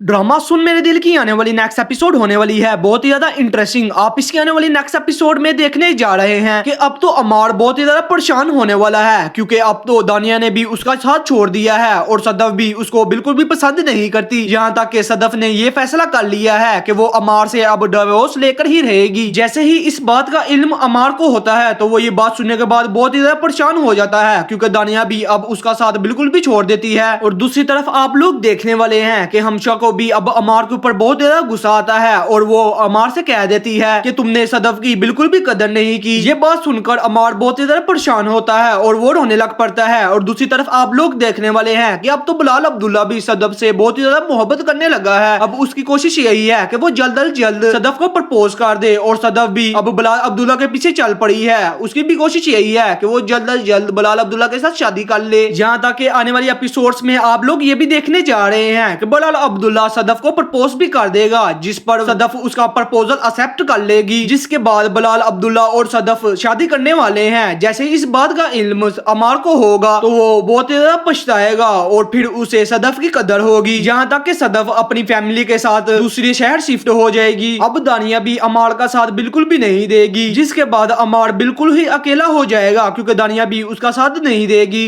Drama सुन मेरे दिल की आने वाली नेक्स्ट एपिसोड होने वाली है बहुत ही ज्यादा इंटरेस्टिंग। आप इसकी आने वाली नेक्स्ट एपिसोड में देखने जा रहे हैं कि अब तो अमार बहुत ही ज्यादा परेशान होने वाला है, क्योंकि अब तो दानिया ने भी उसका साथ छोड़ दिया है और सदफ भी उसको बिल्कुल भी पसंद नहीं करती। यहाँ तक कि सदफ ने ये फैसला कर लिया है कि वो अमार से अब डिवोर्स लेकर ही रहेगी। जैसे ही इस बात का इल्म अमार को होता है तो वो ये बात सुनने के बाद बहुत ही ज्यादा परेशान हो जाता है, क्योंकि दानिया भी अब उसका साथ बिल्कुल भी छोड़ देती है। और दूसरी तरफ आप लोग देखने वाले हैं कि हमशा को भी अब अमार के ऊपर बहुत ज्यादा गुस्सा आता है और वो अमार से कह देती है कि तुमने सदफ की बिल्कुल भी कदर नहीं की। ये बात सुनकर अमार बहुत ही ज्यादा परेशान होता है और वो रोने लग पड़ता है। और दूसरी तरफ आप लोग देखने वाले हैं कि अब तो बिलाल अब्दुल्ला भी सदफ से बहुत ही ज्यादा मोहब्बत करने लगा है। अब उसकी कोशिश यही है कि वो जल्द अज जल्द सदफ को प्रपोज कर दे और सदफ भी अब बिलाल अब्दुल्ला के पीछे चल पड़ी है। उसकी भी कोशिश यही है कि वो जल्द अज जल्द बिलाल अब्दुल्ला के साथ शादी कर ले। जहाँ तक आने वाली एपिसोड्स में आप लोग ये भी देखने जा रहे हैं कि बिलाल अब्दुल्ला सदफ को प्रपोज भी कर देगा, जिस पर सदफ उसका प्रपोजल एक्सेप्ट कर लेगी। जिसके बाद बिलाल अब्दुल्ला और सदफ शादी करने वाले हैं। जैसे इस बात का इल्म अमार को होगा तो वो बहुत ज्यादा पछताएगा और फिर उसे सदफ की कदर होगी। यहाँ तक कि सदफ अपनी फैमिली के साथ दूसरे शहर शिफ्ट हो जाएगी। अब दानिया भी अमार का साथ बिल्कुल भी नहीं देगी, जिसके बाद अमार बिल्कुल ही अकेला हो जाएगा, क्योंकि दानिया भी उसका साथ नहीं देगी।